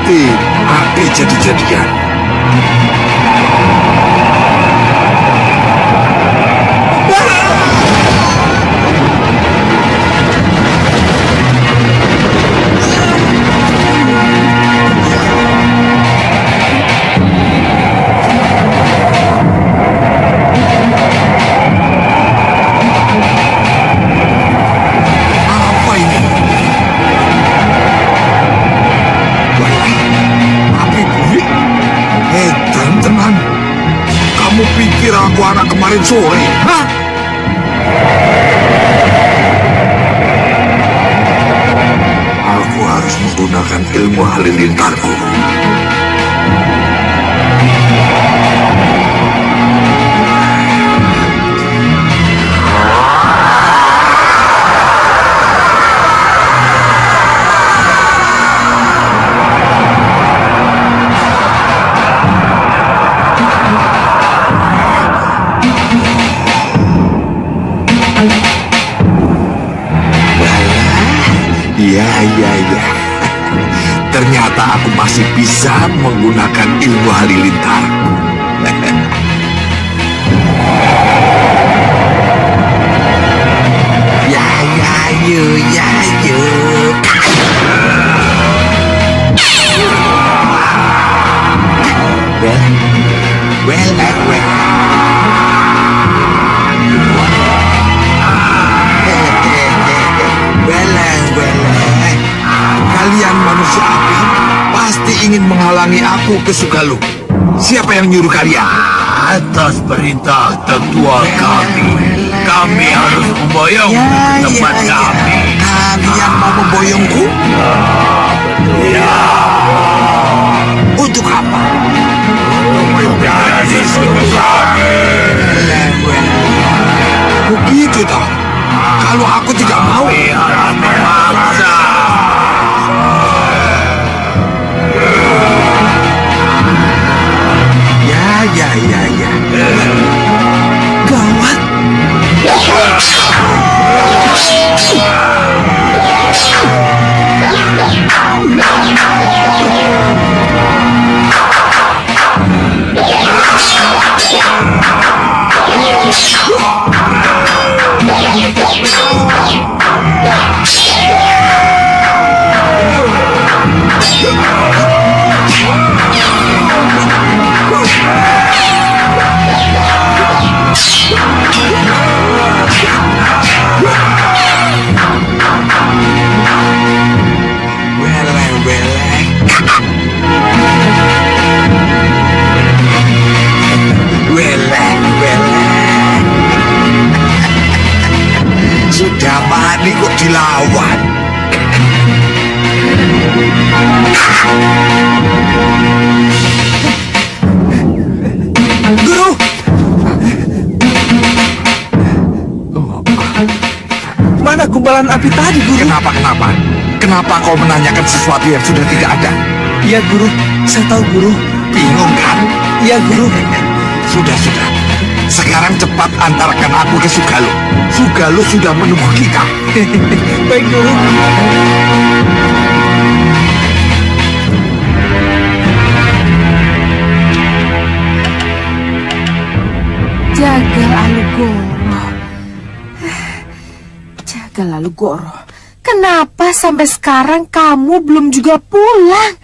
Pasti api jadi-jadian. Aku anak kemarin sore, hah? Aku harus menggunakan ilmu halilintarku. Ya. Ternyata aku masih bisa menggunakan ilmu halilintar. Ya. Kalian manusia api pasti ingin menghalangi aku ke Sugalu. Siapa yang nyuruh kalian? Atas perintah tetua kami harus memboyongmu ke tempat kami. Kalian mau memboyongku? Ya. Untuk apa? Menjadi sekutu kami. Begitu toh. Kalau aku tidak mau, Harus memaksa. Ya. Gawat. Sudah mati kok dilawan. Guru! Mana gumpalan api tadi, Guru? Kenapa kau menanyakan sesuatu yang sudah tidak ada? Iya, Guru. Saya tahu, Guru. Bingung kan? Iya, Guru. Sudah. Sekarang cepat antarkan aku ke Sugalu. Sugalu sudah menunggu kita. Baik, Guru. Jagal Alugoro, kenapa sampai sekarang kamu belum juga pulang?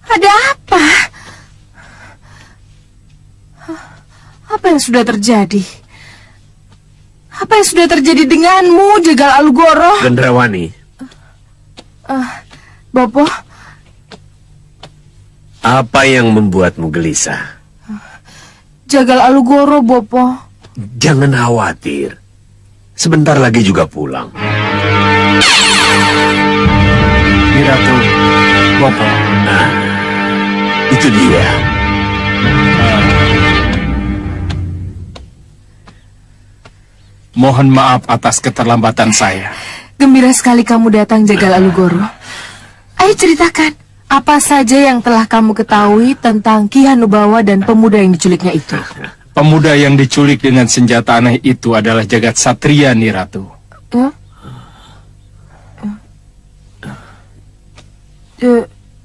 Ada apa? Apa yang sudah terjadi? Apa yang sudah terjadi denganmu, Jagal Alugoro? Gendrawani. Bopo? Apa yang membuatmu gelisah? Jagal Alugoro, Bopo. Jangan khawatir. Sebentar lagi juga pulang. Ratu, Bopo. Nah, itu dia. Mohon maaf atas keterlambatan saya. Gembira sekali kamu datang, Jagal Alugoro. Ayo ceritakan, apa saja yang telah kamu ketahui tentang Ki Hanubawa dan pemuda yang diculiknya itu? Pemuda yang diculik dengan senjata aneh itu adalah Jagat Satria, Nyi Ratu.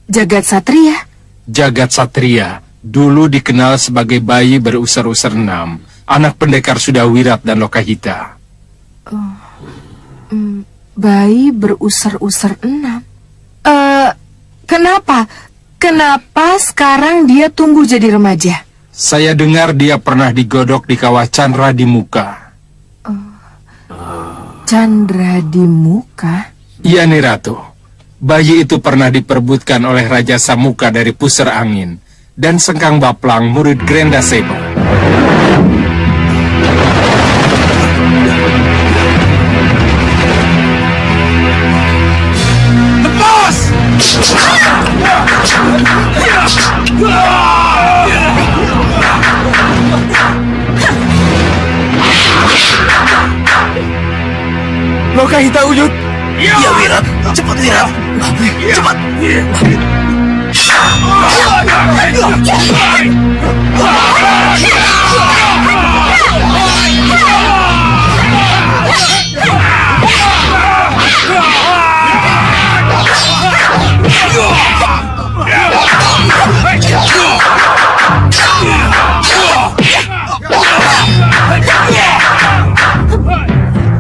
Jagat Satria. Jagat Satria dulu dikenal sebagai bayi berusar-usar 6, anak pendekar Sudawirat dan Lokahita. Bayi berusar-usar 6. Kenapa? Kenapa sekarang dia tumbuh jadi remaja? Saya dengar dia pernah digodok di kawah Chandra di muka. Chandra di muka? Iya nih Ratu. Bayi itu pernah diperebutkan oleh Raja Samuka dari Pusar Angin dan Sengkang Baplang, murid Grenda Seba. Lepas! Lokahita Uyut. Ya, Wirat. Cepat, Wirat. Cepat.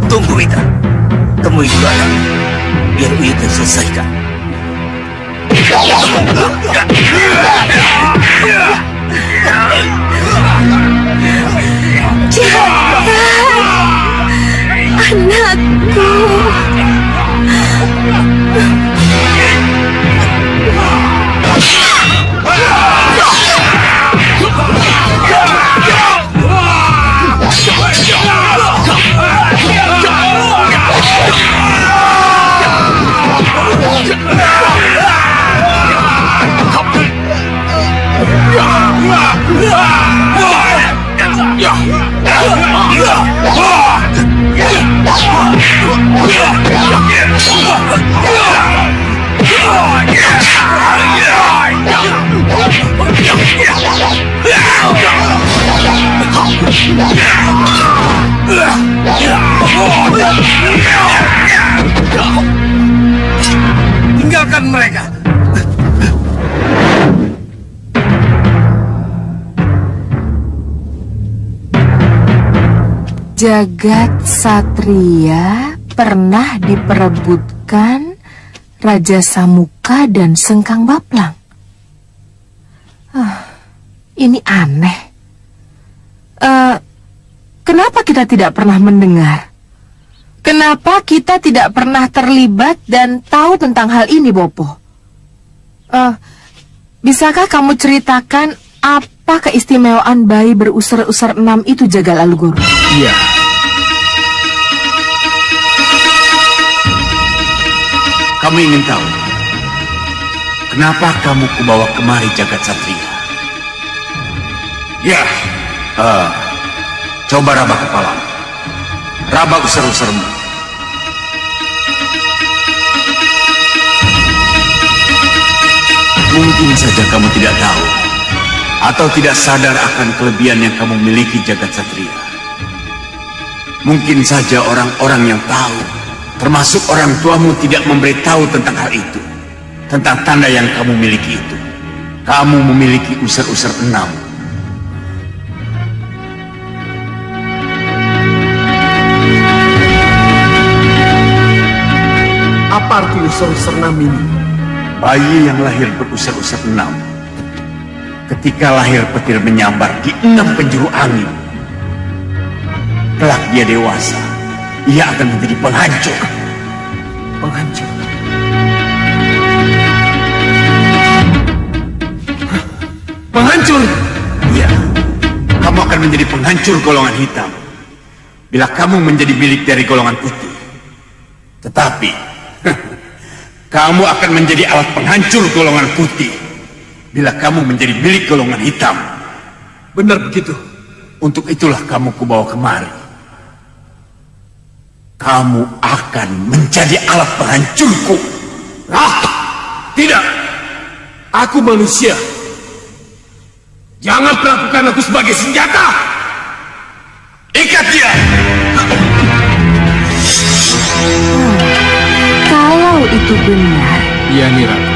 Tunggu, Wita. Temui dulu anak. Biar Uyut yang selesaikan. Anakku. Tinggalkan mereka. Jagat Satria pernah diperebutkan Raja Samuka dan Sengkang Baplang. Ini aneh. Kenapa kita tidak pernah mendengar? Kenapa kita tidak pernah terlibat dan tahu tentang hal ini, Bopo? Bisakah kamu ceritakan apa keistimewaan bayi berusar-usar 6 itu, Jagal Alugoro? Iya. Kamu ingin tahu kenapa kamu kubawa kemari Jagat Satria? Ya, Coba raba kepala, raba usar-usarmu. Mungkin saja kamu tidak tahu atau tidak sadar akan kelebihan yang kamu miliki, Jagat Satria. Mungkin saja orang-orang yang tahu, termasuk orang tuamu, tidak memberitahu tentang hal itu, tentang tanda yang kamu miliki itu. Kamu memiliki usar-usar 6. Apa arti usar-usar 6 ini? Bayi yang lahir berusar-usar 6, ketika lahir petir menyambar di 6 penjuru angin. Kelak dia dewasa, ia akan menjadi penghancur. Penghancur. Penghancur? Iya, kamu akan menjadi penghancur golongan hitam bila kamu menjadi milik dari golongan putih. Tetapi kamu akan menjadi alat penghancur golongan putih bila kamu menjadi milik golongan hitam. Benar begitu. Untuk itulah kamu kubawa kemari. Kamu akan menjadi alat penghancurku. Tidak. Aku manusia. Jangan perlakukan aku sebagai senjata. Ikat dia. Kalau itu benar, Iya nih Ratu.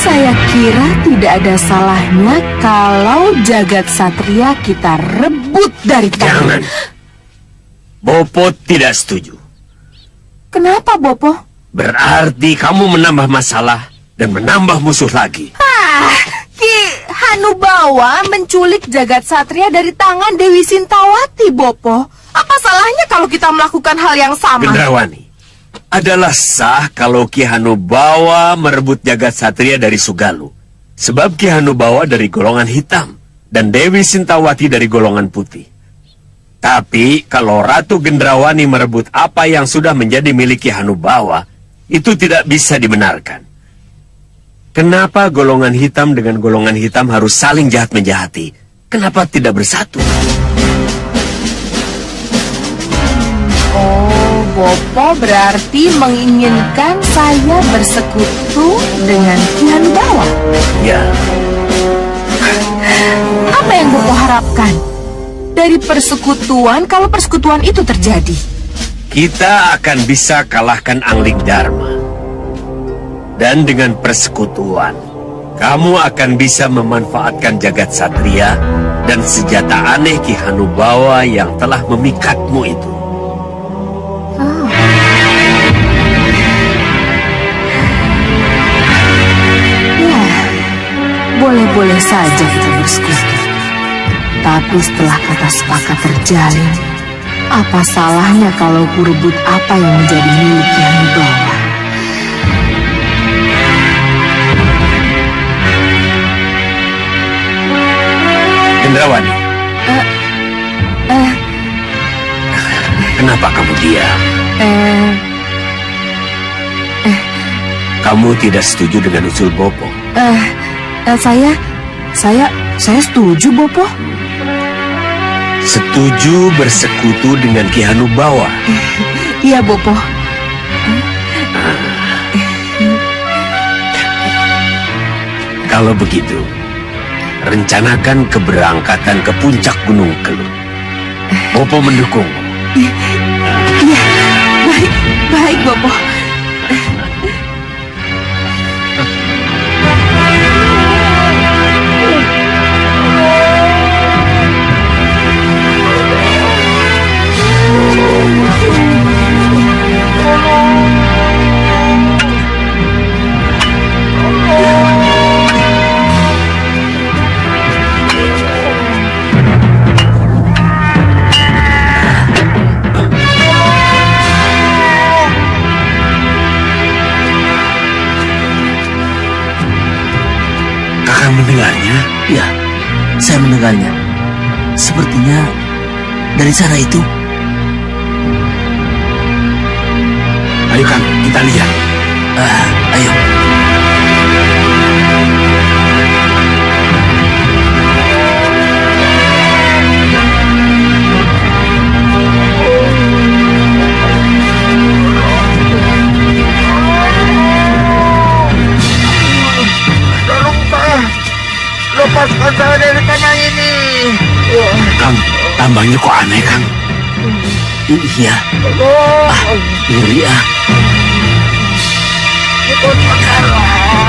Saya kira tidak ada salahnya kalau jagat satria kita rebut dari tangan. Jangan. Bopo tidak setuju. Kenapa, Bopo? Berarti kamu menambah masalah dan menambah musuh lagi. Ki Hanubawa menculik jagat satria dari tangan Dewi Sintawati, Bopo. Apa salahnya kalau kita melakukan hal yang sama? Gendrawani, adalah sah kalau Ki Hanubawa merebut jagat satria dari Sugalu. Sebab Ki Hanubawa dari golongan hitam dan Dewi Sintawati dari golongan putih. Tapi kalau Ratu Gendrawani merebut apa yang sudah menjadi milik Ki Hanubawa, itu tidak bisa dibenarkan. Kenapa golongan hitam dengan golongan hitam harus saling jahat-menjahati? Kenapa tidak bersatu? Oh, Bopo berarti menginginkan saya bersekutu dengan Ki Hanubawa. Ya, Apa yang Bopo harapkan dari persekutuan kalau persekutuan itu terjadi? kita akan bisa kalahkan Angling Dharma. Dan dengan persekutuan, kamu akan bisa memanfaatkan jagat satria dan senjata aneh Ki Hanubawa yang telah memikatmu itu. Ya, boleh-boleh saja kita bersekutu. Tapi setelah kata sepakat terjalin, apa salahnya kalau ku rebut apa yang menjadi milik Ki Hanubawa? Gendrawani, kenapa kamu diam? Kamu tidak setuju dengan usul Bopo? Saya setuju, Bopo. Setuju bersekutu dengan Ki Hanubawa? Iya, Bopo. Kalau begitu, rencanakan keberangkatan ke puncak Gunung Kelut. Bopo mendukung. Iya, baik, Bopo. Kakak mendengarnya? Ya, saya mendengarnya. Sepertinya dari sana itu. Ayo Kang, kita lihat. Ayo. Lepaskan saya dari tanah ini. Kang, tambangnya kok aneh, Kang? Iya. Ngeri ah.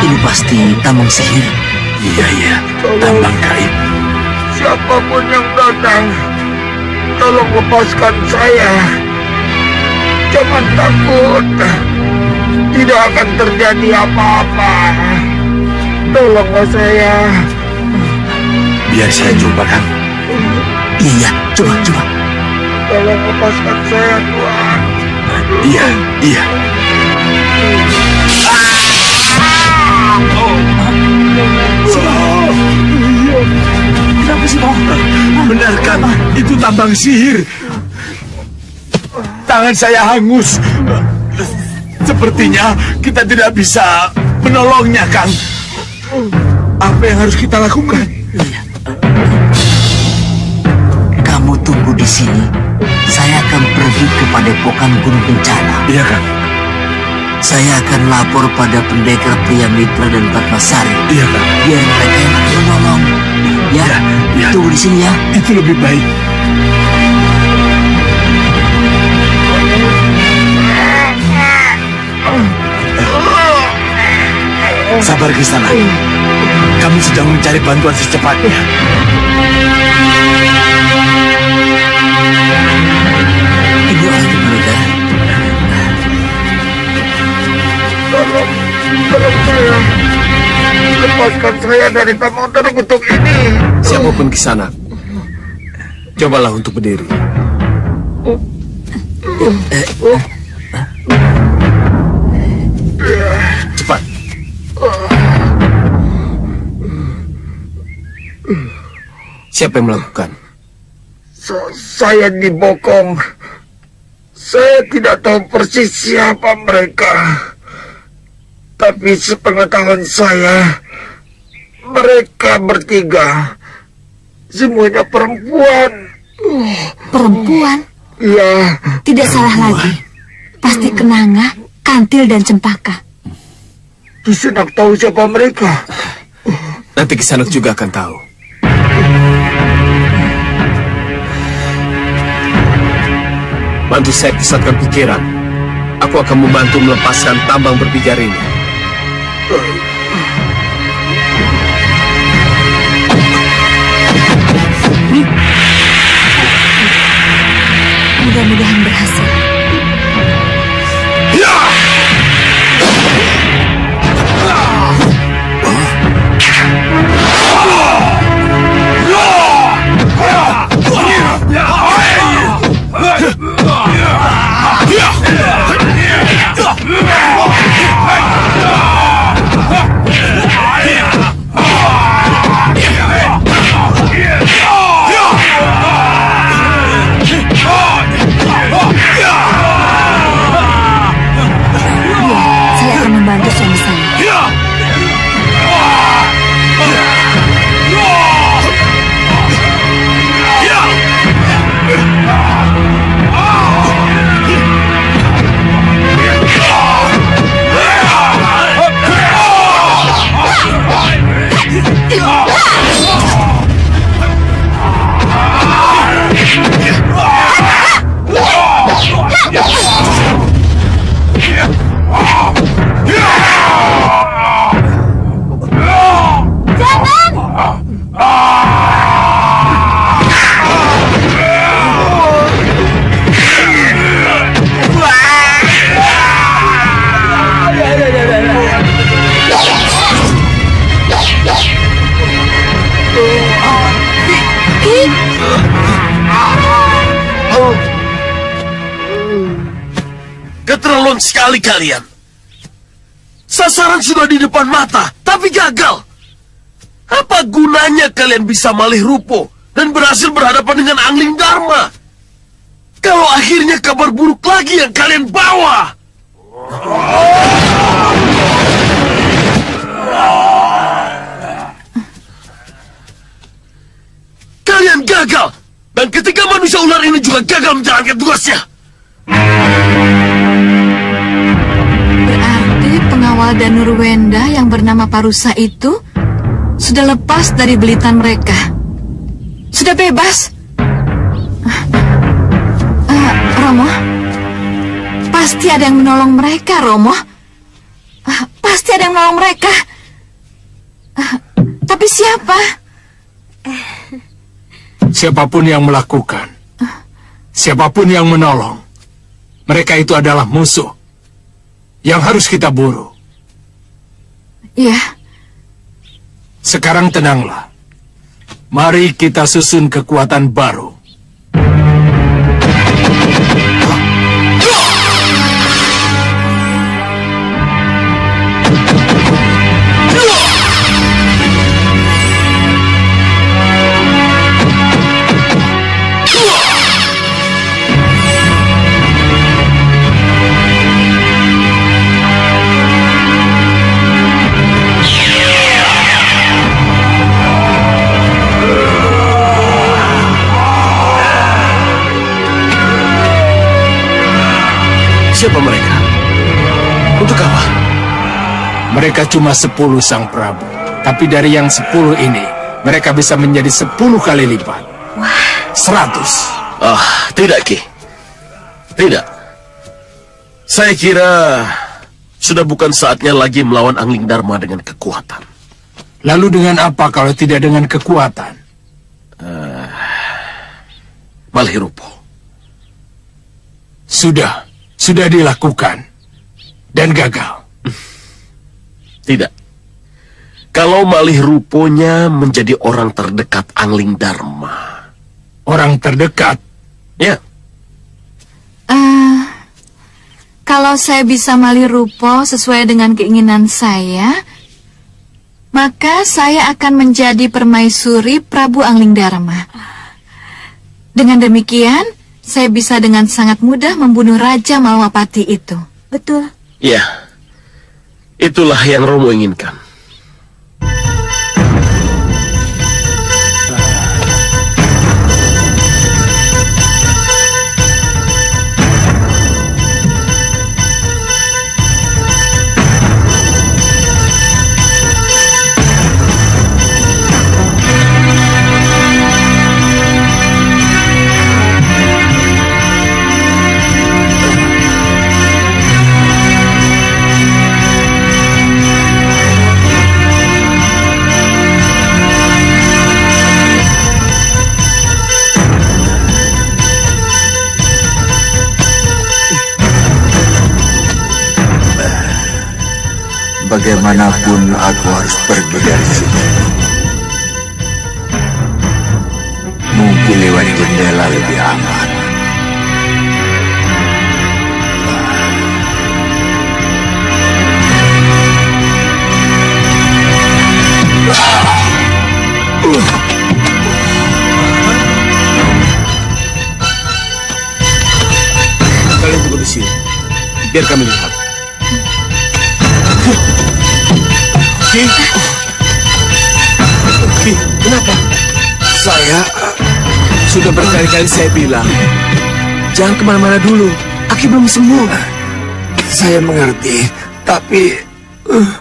Ini pasti tambang sihir. Iya, tambang gaib. Siapapun yang datang, tolong lepaskan saya. Jangan takut. Tidak akan terjadi apa-apa. Tolonglah saya. Biar saya coba, Kang. Iya, coba. Tolong lepaskan saya, Tuhan. Iya. Kenapa sih, Boh? Benar, Kang. Itu tambang sihir. Tangan saya hangus. Sepertinya kita tidak bisa menolongnya, Kang. Apa yang harus kita lakukan? Kamu tunggu di sini. Saya akan pergi ke Padepokan Gunung Bencana. Iya, Kang. Saya akan lapor pada pendekar Pria Mitra dan Patmasari. Iya, Kang. Biar mereka yang akan menolong. Ya, Iya. tunggu di sini ya. Itu lebih baik. Sabar Kisana. Kami sedang mencari bantuan secepatnya. Ibu Angin Muda. Tolong saya. Lepaskan saya dari tamu terkutuk ini. Siapapun Kisanak, cobalah untuk berdiri. Cepat. Siapa yang melakukan? Saya dibokong. Saya tidak tahu persis siapa mereka. Tapi sepengetahuan saya, mereka bertiga semuanya perempuan. Perempuan? Ya, Tidak salah lagi. Pasti Kenanga, Kantil, dan Cempaka. Kisanak tahu siapa mereka. Nanti Kisanak juga akan tahu. Bantu saya pusatkan pikiran. Aku akan membantu melepaskan tambang berpijar ini. Mudah-mudahan berhasil. Saya akan membantu suami saya. Keterlaluan sekali kalian. Sasaran sudah di depan mata, tapi gagal. Apa gunanya kalian bisa malih rupo dan berhasil berhadapan dengan Angling Dharma? Kalau akhirnya kabar buruk lagi yang kalian bawa. Kalian gagal. Dan ketika manusia ular ini juga gagal menjalankan tugasnya. Berarti pengawal Danur Wenda yang bernama Parusa itu sudah lepas dari belitan mereka. Sudah bebas. Romo, pasti ada yang menolong mereka, Romo. Pasti ada yang menolong mereka. Tapi siapa? Siapapun yang melakukan, siapapun yang menolong, mereka itu adalah musuh yang harus kita buru. Ya, Sekarang tenanglah. Mari kita susun kekuatan baru. Siapa mereka? Untuk apa? Mereka cuma 10 Sang Prabu. Tapi dari yang 10 ini, mereka bisa menjadi 10 kali lipat. 100. Tidak, Ki. Tidak. Saya kira Sudah bukan saatnya lagi melawan Angling Dharma dengan kekuatan. Lalu dengan apa kalau tidak dengan kekuatan? Malihirupo. Sudah dilakukan. Dan gagal. Tidak. Kalau Malihiruponya menjadi orang terdekat Angling Dharma. Orang terdekat? Ya. Kalau saya bisa Malihirupo sesuai dengan keinginan saya, maka saya akan menjadi permaisuri Prabu Angling Dharma. Dengan demikian, saya bisa dengan sangat mudah membunuh Raja Malwapati itu. Betul. Ya. Itulah yang Romo inginkan. Bagaimanapun aku harus pergi dari sini. Mungkin lewat jendela lebih aman. Kalian tunggu di sini. Biar kami lihat. Kenapa? Sudah berkali-kali saya bilang, jangan kemana-mana dulu. Aki belum sembuh. Saya mengerti, tapi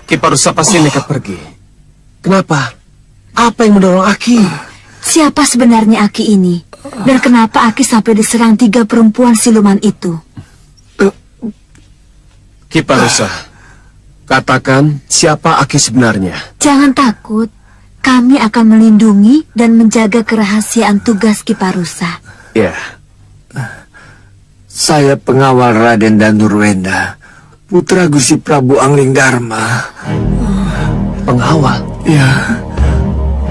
Ki Parusa pasti nekat pergi. Kenapa? Apa yang mendorong Aki? Siapa sebenarnya Aki ini? Dan kenapa Aki sampai diserang 3 perempuan siluman itu? Ki Parusa, katakan siapa Aki sebenarnya? Jangan takut. Kami akan melindungi dan menjaga kerahasiaan tugas Ki Parusa. Ya, saya pengawal Raden Danurwenda, putra Gusti Prabu Angling Dharma. pengawal. Ya,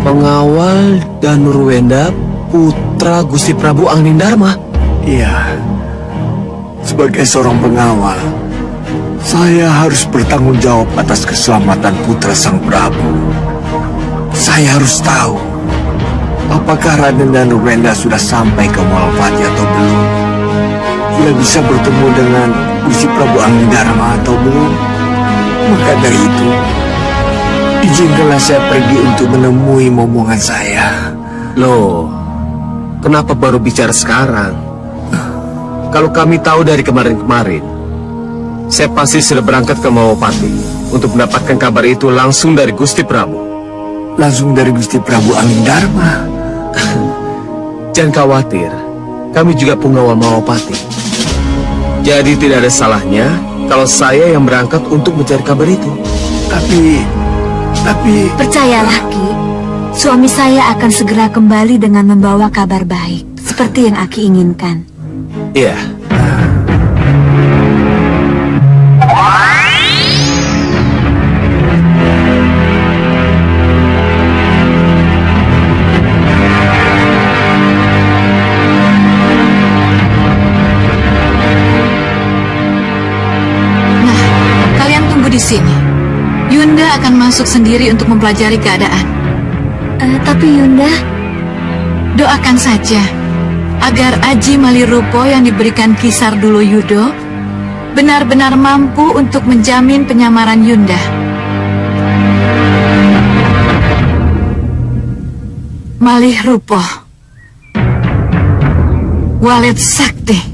Pengawal Danurwenda, putra Gusti Prabu Angling Dharma. iya. Sebagai seorang pengawal, saya harus bertanggung jawab atas keselamatan putra sang Prabu. Saya harus tahu apakah Raden Danurwenda sudah sampai ke Malwapati atau belum. Sudah bisa bertemu dengan Gusti Prabu Angling Dharma atau belum. Maka dari itu, izinkanlah saya pergi untuk menemui momongan saya. Loh, kenapa baru bicara sekarang? Kalau kami tahu dari kemarin-kemarin, saya pasti sudah berangkat ke Malwapati untuk mendapatkan kabar itu langsung dari Gusti Prabu. Langsung dari Gusti Prabu Angling Dharma. Jangan khawatir, kami juga pengawal Malwapati. Jadi tidak ada salahnya kalau saya yang berangkat untuk mencari kabar itu. Tapi... Percayalah Ki, suami saya akan segera kembali dengan membawa kabar baik, seperti yang Aki inginkan. Iya. Di sini, Yunda akan masuk sendiri untuk mempelajari keadaan. Tapi Yunda, doakan saja agar Aji Malihirupo yang diberikan Kisar Dulu Yudo benar-benar mampu untuk menjamin penyamaran Yunda. Malihirupo, Walet Sakti.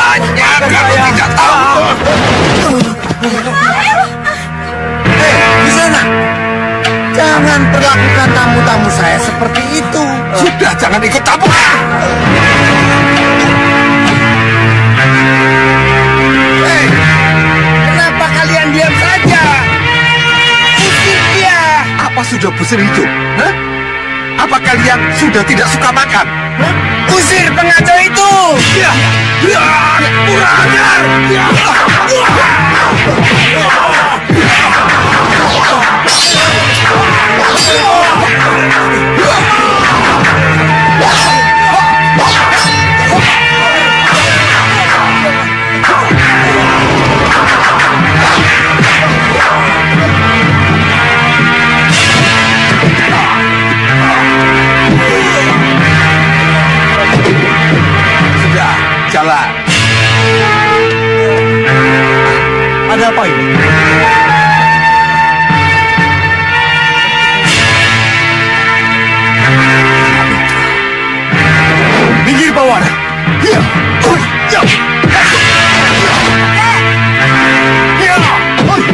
Hanya kamu tidak tahu. Di sana. Jangan perlakukan tamu-tamu saya seperti itu. Sudah, jangan ikut campur. Hei, kenapa kalian diam saja? Usir dia. Apa sudah busur itu? Hah? Apa kalian sudah tidak suka makan? Hah? Usir pengacau itu. Ya, ya, kurang ajar. Ya. Sudah, jalan. Ada apa ini? Minggir bawah. Ya. Oh, ya. Ya. Oh, ya.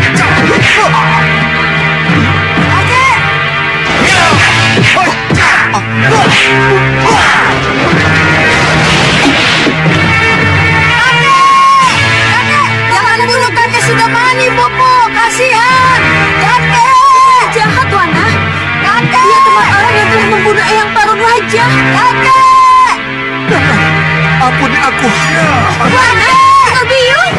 Jangan bunuh kakek sudah mani, Bopo. Kasihan. Kakek. Jahat, Wana. Kakek. Dia teman orang yang telah membunuh Eyang Parun Raja. Kakek. Ampuni aku. Wana. Kebiung.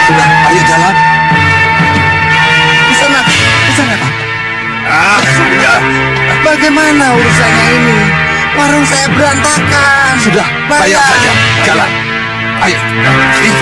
Sudah, ayo jalan. Di sana, Pak. Ah, sudah. Bagaimana urusannya ini? Warung saya berantakan. Sudah, bayar saja. Jalan. Ayo. Sini.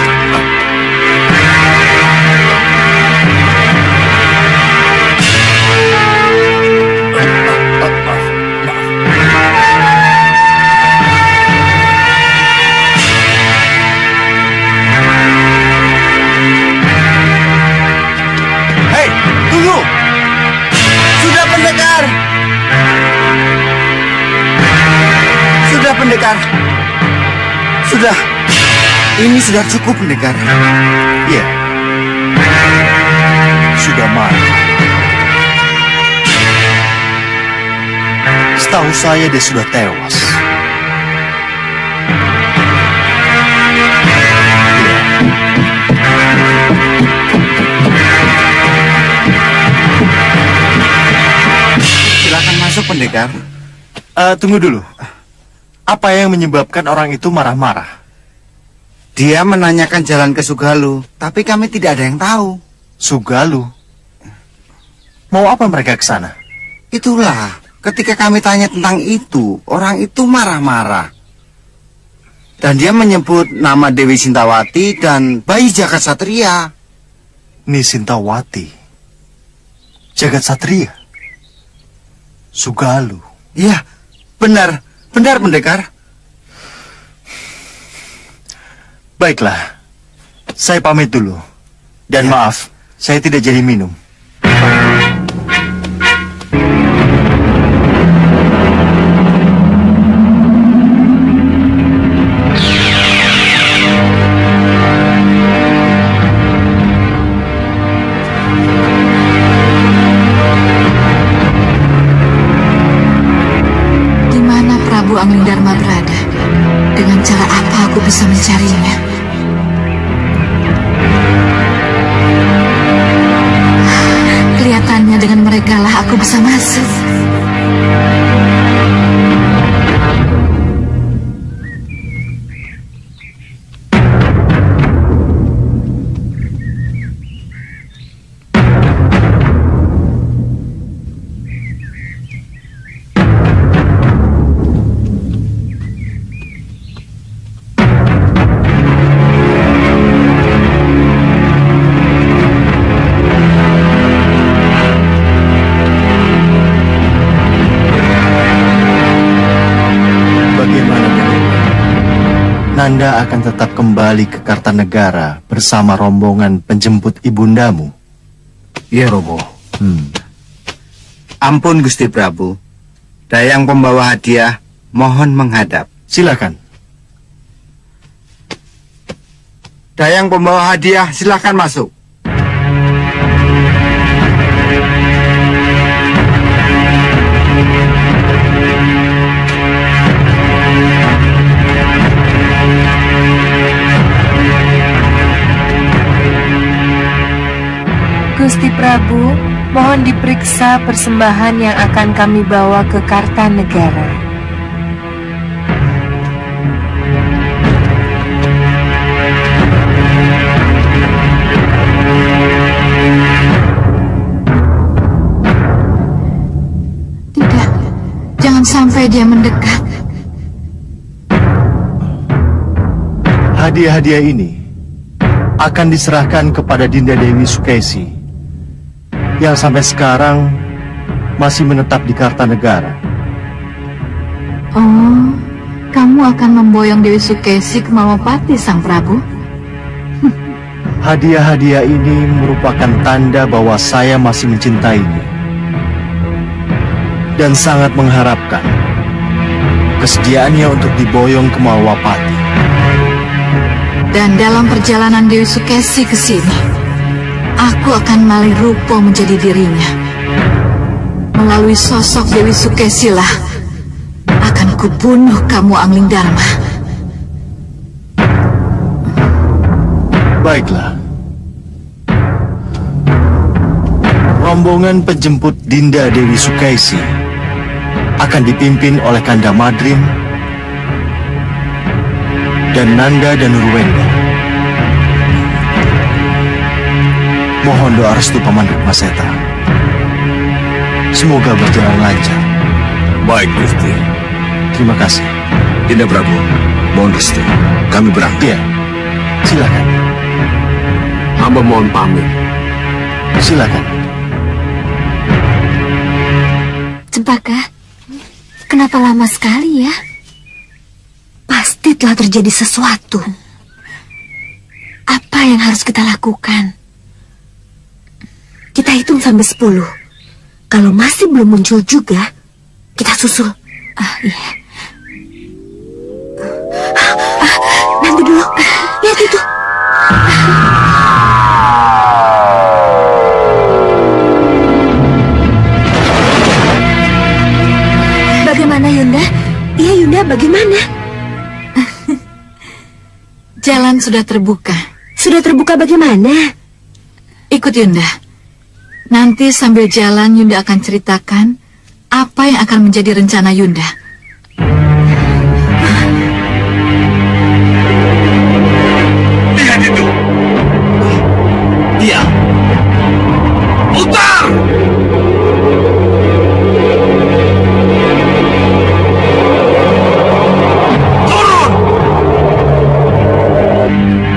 Hei, tunggu. Sudah pendekar. Sudah pendekar. Sudah. Ini sudah cukup pendekar. Iya. Sudah mati. Setahu saya dia sudah tewas. Silakan masuk pendekar. Tunggu dulu. Apa yang menyebabkan orang itu marah-marah? Dia menanyakan jalan ke Sugalu, tapi kami tidak ada yang tahu. Sugalu. Mau apa mereka ke sana? Itulah, ketika kami tanya tentang itu, orang itu marah-marah. Dan dia menyebut nama Dewi Sintawati dan bayi Jagat Satria. Nisintawati. Jagat Satria. Sugalu. Iya, benar pendekar. Baiklah. Saya pamit dulu. Dan maaf, saya tidak jadi minum. Di mana Prabu Anglingdarma berada? Dengan cara apa aku bisa mencarinya? Kelihatannya dengan mereka lah aku bisa masuk. Nanda akan tetap kembali ke Kartanegara bersama rombongan penjemput ibundamu. Iya, Romo. Ampun, Gusti Prabu. Dayang pembawa hadiah, mohon menghadap. Silakan. Dayang pembawa hadiah, silakan masuk. Gusti Prabu, mohon diperiksa persembahan yang akan kami bawa ke Kartanegara. Tidak, jangan sampai dia mendekat. Hadiah-hadiah ini akan diserahkan kepada Dinda Dewi Sukesi yang sampai sekarang masih menetap di Kartanegara. Oh, kamu akan memboyong Dewi Sukesi ke Malopati, Sang Prabu? Hadiah-hadiah ini merupakan tanda bahwa saya masih mencintainya dan sangat mengharapkan kesediaannya untuk diboyong ke Malwapati. Dan dalam perjalanan Dewi Sukesi ke sini, aku akan malih rupa menjadi dirinya. Melalui sosok Dewi Sukesi lah akan kubunuh kamu, Angling Dharma. Baiklah. Rombongan penjemput Dinda Dewi Sukesi akan dipimpin oleh Kanda Madrim dan Nanda dan Nurwenda. Mohon doa restu Paman Rukmaseta. Semoga berjalan lancar. Baik, Gusti. Terima kasih. Dinda Prabu, mohon restu. Kami berangkat. Iya, silakan. Hamba mohon pamit. Silakan. Cempaka, kenapa lama sekali ya? Pasti telah terjadi sesuatu. Apa yang harus kita lakukan? Kita hitung sampai 10. Kalau masih belum muncul juga, kita susul. Iya. Nanti dulu. Lihat itu. Bagaimana, Yunda? Iya, Yunda, bagaimana? Jalan sudah terbuka. Sudah terbuka bagaimana? Ikut Yunda. Nanti sambil jalan Yunda akan ceritakan apa yang akan menjadi rencana Yunda. Lihat itu. Dia. Putar! Turun!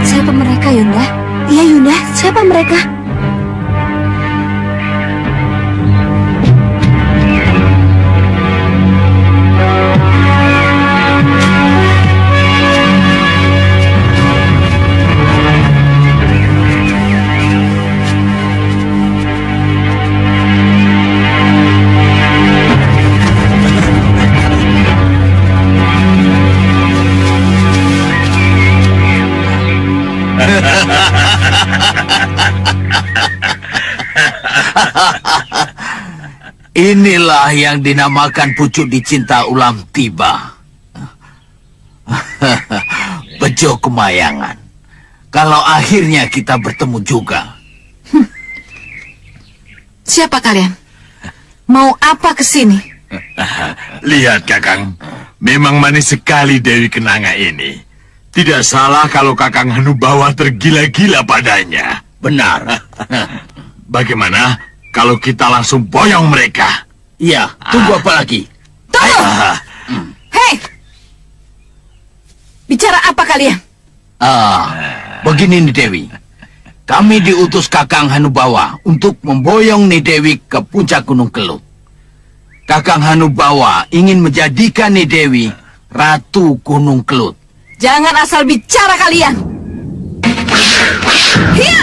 Siapa mereka, Yunda? Iya, Yunda. Siapa mereka? Inilah yang dinamakan pucuk dicinta ulam tiba. Bejo kemayangan. Kalau akhirnya kita bertemu juga. Siapa kalian? Mau apa ke sini? Lihat, Kakang. Memang manis sekali Dewi Kenanga ini. Tidak salah kalau Kakang Hanubawa tergila-gila padanya. Benar. Bagaimana kalau kita langsung boyong mereka? Iya, tunggu apa lagi? Tunggu! Hei! Bicara apa kalian? Begini nih Dewi. Kami diutus Kakang Hanubawa untuk memboyong nih Dewi ke puncak Gunung Kelut. Kakang Hanubawa ingin menjadikan nih Dewi Ratu Gunung Kelut. Jangan asal bicara kalian. Hiya!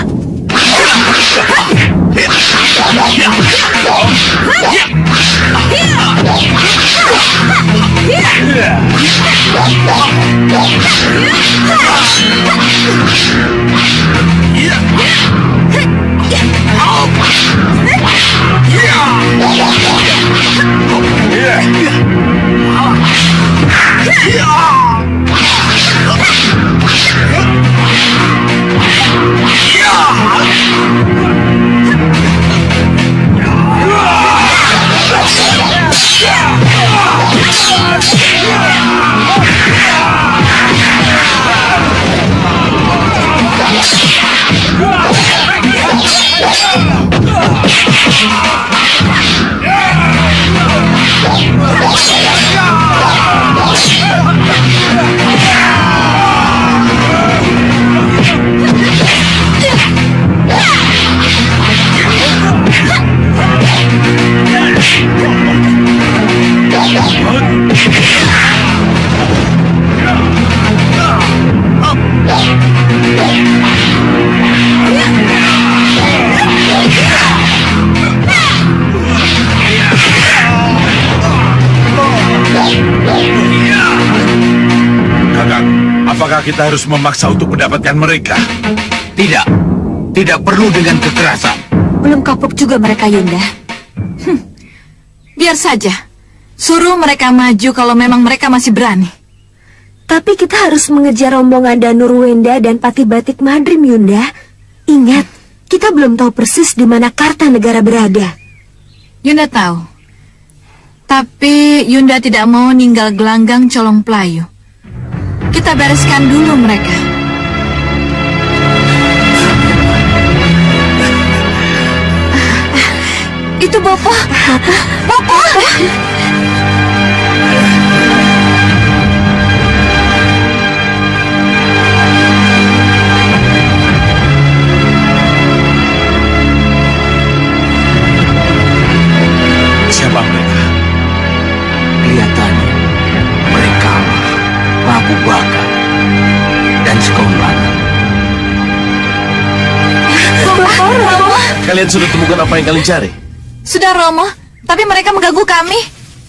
Kakang, apakah kita harus memaksa untuk mendapatkan mereka? Tidak. Tidak perlu dengan kekerasan. Belum kapok juga mereka, Yunda. Biar saja. Suruh mereka maju kalau memang mereka masih berani. Tapi kita harus mengejar rombongan Danurwenda dan Pati Batik Madrim, Yunda. Ingat, kita belum tahu persis di mana Kartanegara berada. Yunda tahu. Tapi Yunda tidak mau ninggal gelanggang Colong Pelayu. Kita bereskan dulu mereka. Itu Bopo. Bopo. Siapa mereka? Kelihatannya mereka Prabu Bakar dan Sekomban. Romo. Kalian sudah temukan apa yang kalian cari? Sudah, Romo. Tapi mereka mengganggu kami.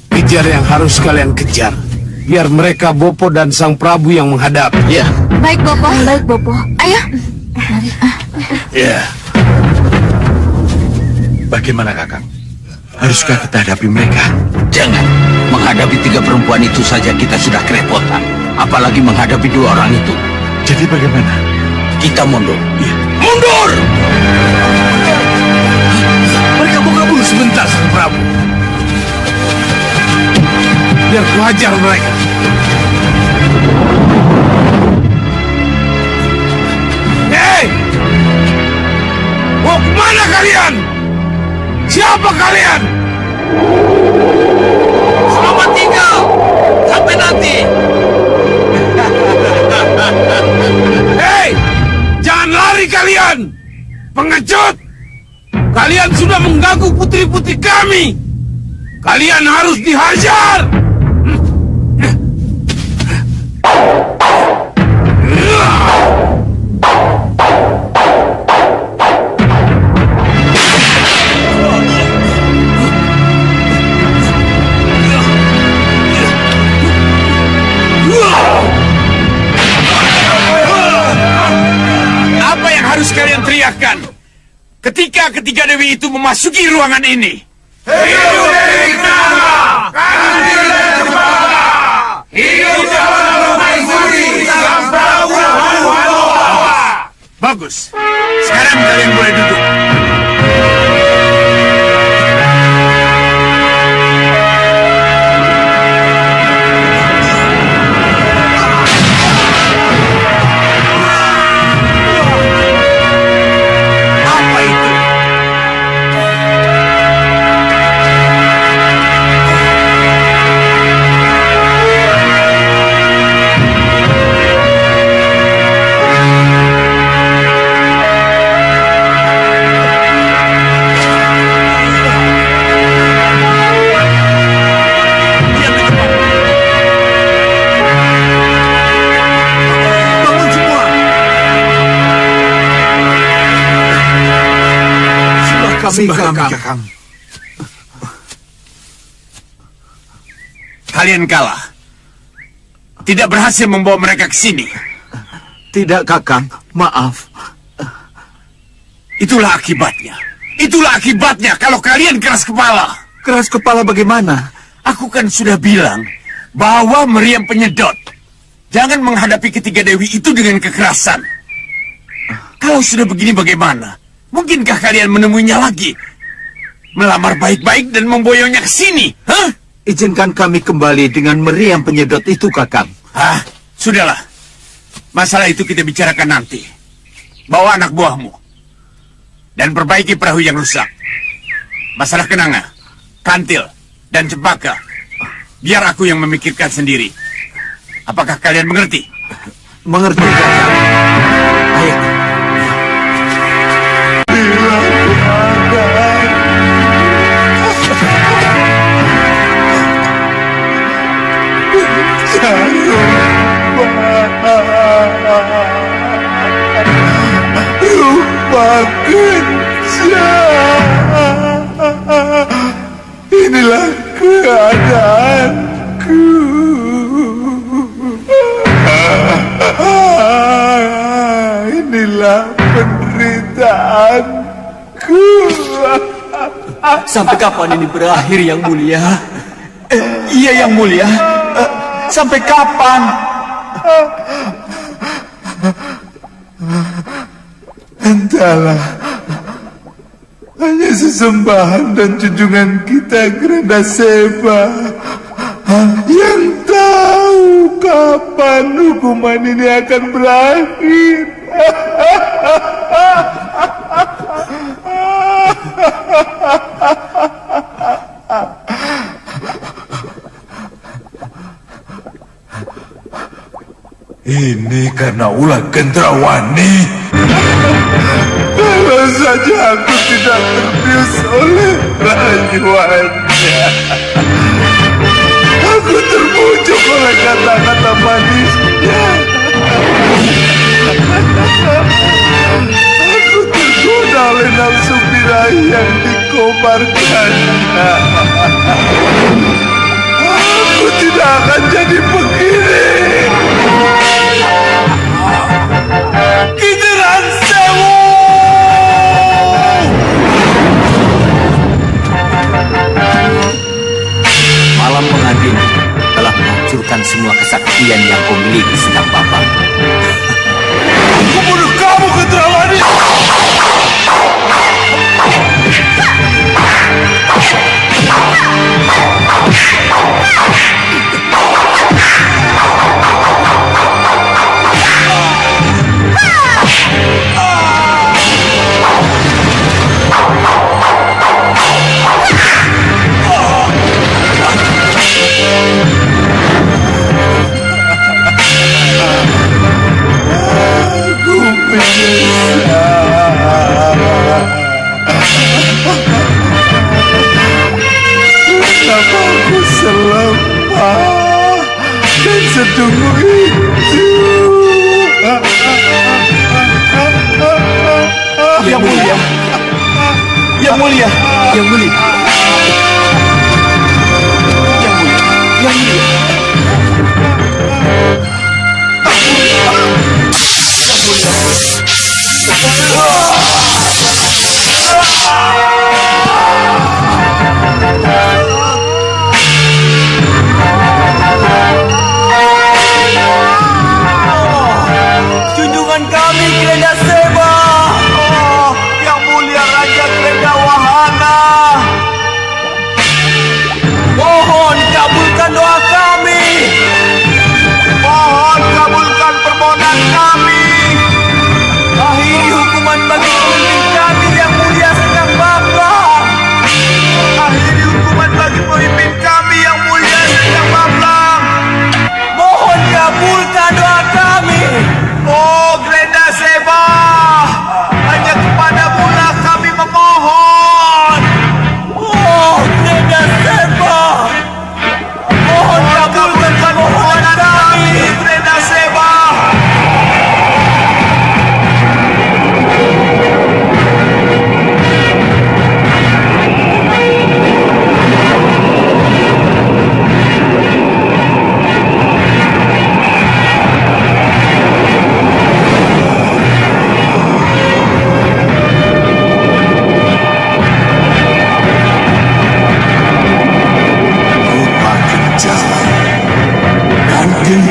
Kejar yang harus kalian kejar. Biar mereka Bopo dan Sang Prabu yang menghadap. Ya. Baik, Bopo. Baik, Bopo. Ayo. Ya. Bagaimana, Kakang? Haruskah kita hadapi mereka? Jangan. Menghadapi 3 perempuan itu saja kita sudah kerepotan. Apalagi menghadapi 2 orang itu. Jadi bagaimana? Kita mundur. Ya. Mundur! Mereka mau kabur sebentar, Sang Prabu. Biar ku hajar mereka. Hei! Mau kemana kalian? Siapa kalian? Selamat tinggal. Sampai nanti. Hei! Jangan lari kalian! Pengecut! Kalian sudah mengganggu putri-putri kami! Kalian harus dihajar! Apa yang harus kalian teriakkan ketika ketiga dewi itu memasuki ruangan ini? Hidup Dewi Kenanga! Kami tidak cemara! Hidup Jalan Permaisuri Sang Prabu Hanu-Hanu! Bagus. Sekarang kalian boleh duduk. Apa itu? Kakang. Kalian kalah. Tidak berhasil membawa mereka ke sini. Tidak, Kakang. Maaf. Itulah akibatnya. Itulah akibatnya kalau kalian keras kepala. Keras kepala bagaimana? Aku kan sudah bilang bahwa meriam penyedot. Jangan menghadapi ketiga dewi itu dengan kekerasan. Kalau sudah begini bagaimana? Mungkinkah kalian menemuinya lagi? Melamar baik-baik dan memboyongnya ke sini? Hah? Izinkan kami kembali dengan meriam penyedot itu, Kakang. Sudahlah. Masalah itu kita bicarakan nanti. Bawa anak buahmu. Dan perbaiki perahu yang rusak. Masalah kenanga, kantil, dan cempaka. Biar aku yang memikirkan sendiri. Apakah kalian mengerti? Mengerti, Kakang. Ayo. Inilah keadaanku. Inilah penderitaanku. Sampai kapan ini berakhir, Yang Mulia? Iya, Yang Mulia. Sampai kapan? Entahlah. Hanya sesembahan dan junjungan kita Grandaseva yang tahu kapan hukuman ini akan berakhir. Ini karena ulah Gendrawani. Kalau saja aku tidak terbius oleh rayuannya. Aku terbujuk oleh kata-kata manisnya. Aku tergoda oleh nafsu birahi yang dikobarkannya. Aku tidak akan jadi begini. Kijaran Sewu! Malam pengantin telah menghancurkan semua kesaktian yang kau miliki sedang Bapak. Aku bunuh kamu, Gendrawani! Kenapa aku selemah dan sedungu itu? Yang Mulia. Yang Mulia. Yang Mulia. Yang Mulia. Yang Mulia. Junjungan kami Grandaseva, Yang Mulia Raja Grandawahana.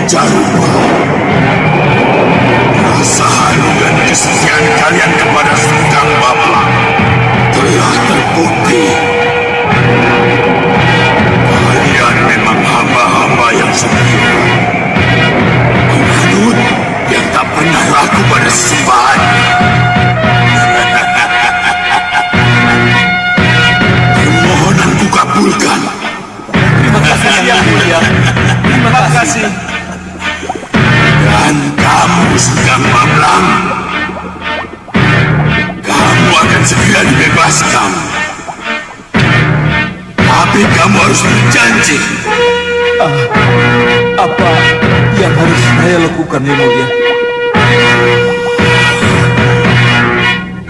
Jarupa, rasa haru dan kesetiaan kalian kepada Sengkang Baplang telah terbukti. Kalian memang hamba-hamba yang setia, penganut yang tak pernah ragu pada sesembahan. Permohonanku kabulkan. Terima kasih yang mulia. Terima kasih. Dan kamu Sengkang Baplang, kamu akan segera dibebaskan. Tapi kamu harus berjanji. Apa yang harus saya lakukan, Yang Mulia?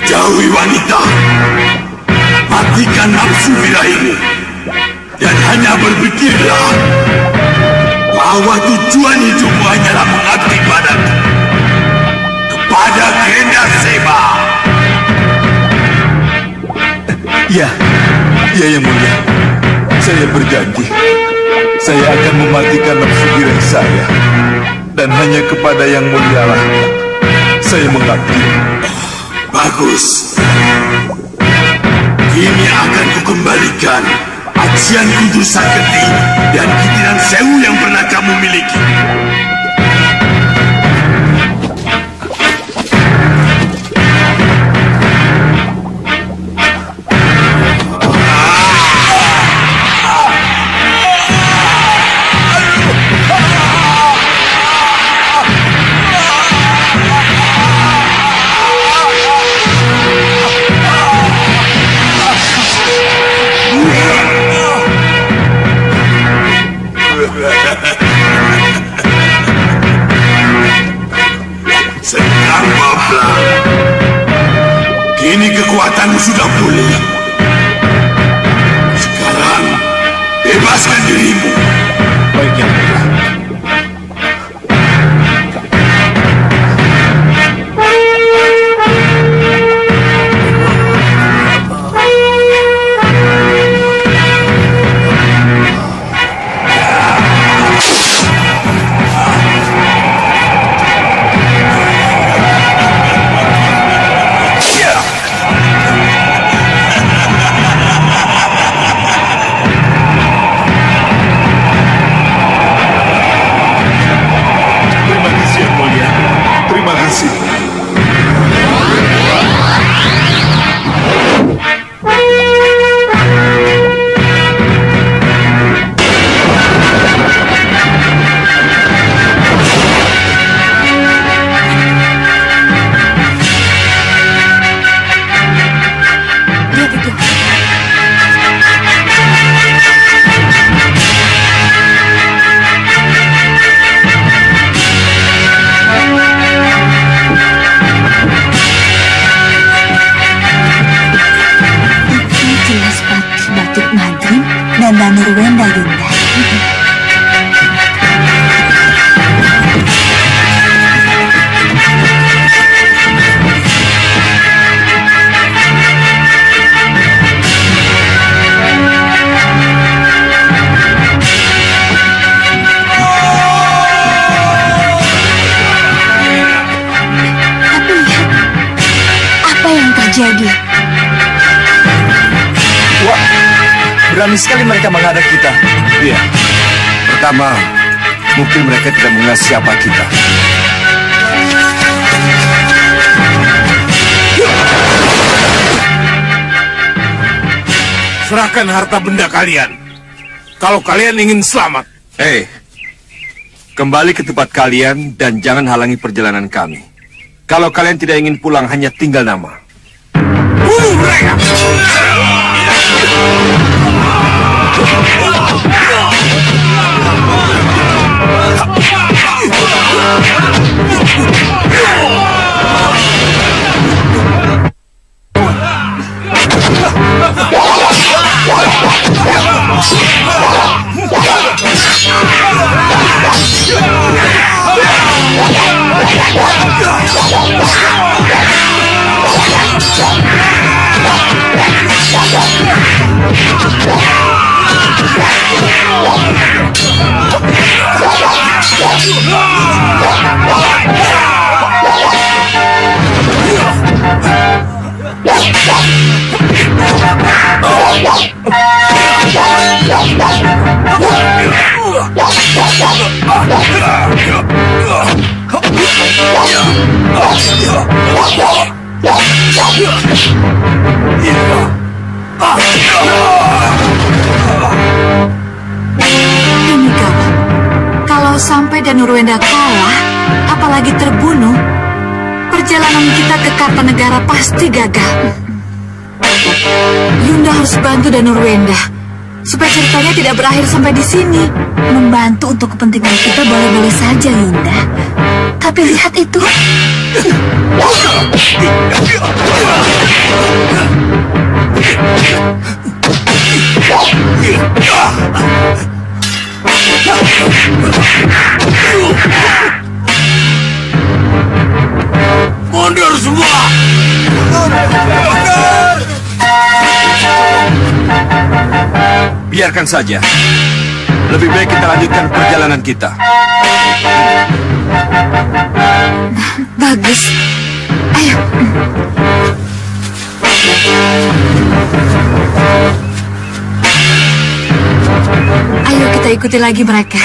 Jauhi wanita, matikan nafsu birahimu, dan hanya berpikirlah bahwa tujuan hidupmu hanyalah mengabdi padaku, kepada Grenda Seba. Iya, Yang Mulia. Saya berjanji, saya akan mematikan nafsu diri saya, dan hanya kepada Yang Mulia lah saya mengabdi. Bagus. Kini akan kukembalikan ajian Kudu Saketi dan Kitiran Sewu yang pernah kamu miliki. Sengkang Baplang, kini kekuatanmu sudah pulih. Sekarang bebaskan dirimu. Baik, Yang Mulia. dan Nurwenda, Yunda. Tapi lihat, apa yang terjadi? Wah, berani sekali mereka menghadap kita. Iya. Pertama, mungkin mereka tidak mengenal siapa kita. Serahkan harta benda kalian. Kalau kalian ingin selamat. Kembali ke tempat kalian dan jangan halangi perjalanan kami. Kalau kalian tidak ingin pulang, hanya tinggal nama. Bunuh mereka! Ini gawat. Kalau sampai Danurwenda kalah, apalagi terbunuh, perjalanan kita ke Kartanegara pasti gagal. Yunda harus bantu Danurwenda supaya ceritanya tidak berakhir sampai di sini. Membantu untuk kepentingan kita boleh-boleh saja, Yunda. Tapi lihat itu. Mundur semua! Biarkan saja. Lebih baik kita lanjutkan perjalanan kita. Bagus. Ayo. Ayo kita ikuti lagi mereka.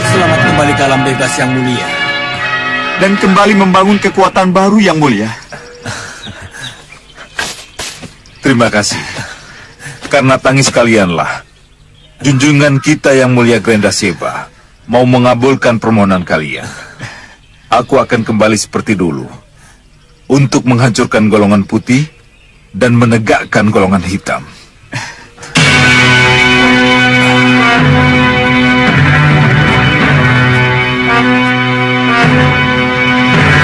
Selamat kembali ke alam bebas yang mulia. Dan kembali membangun kekuatan baru yang mulia. Terima kasih. Karena tangis kalianlah, junjungan kita yang mulia Grendaseba mau mengabulkan permohonan kalian. Aku akan kembali seperti dulu untuk menghancurkan golongan putih dan menegakkan golongan hitam.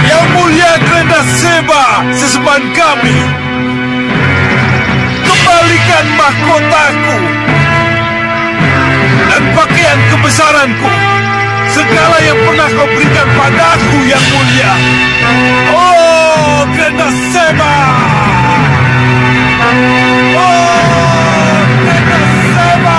Yang mulia Grendaseba, sesembahan kami, kembalikan mahkotaku dan pakaian kebesaranku, segala yang pernah kau berikan padaku yang mulia. Oh, Grendaseba! Oh, Grendaseba!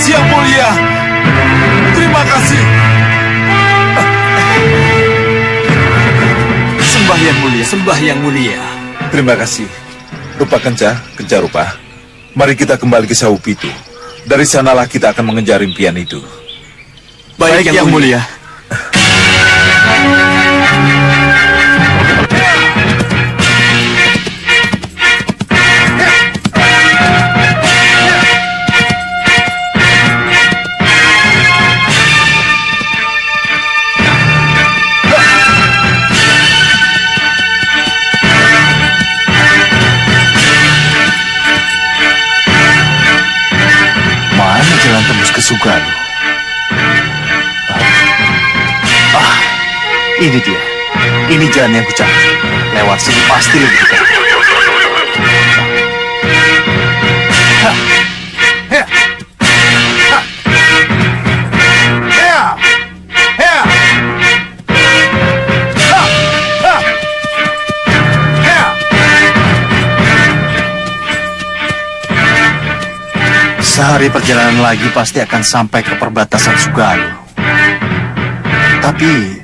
Yang mulia, terima kasih. Sembah yang mulia, sembah yang mulia. Terima kasih. Rupa Kenca Rupa. Mari kita kembali ke Saupitu. Dari sanalah kita akan mengejar impian itu. Baik yang mulia. Jalan tembus ke Sugalo. Ini dia. Ini jalan yang kucari. Lewat sini pasti lebih dekat. Sehari perjalanan lagi pasti akan sampai ke perbatasan Sugalo. Tapi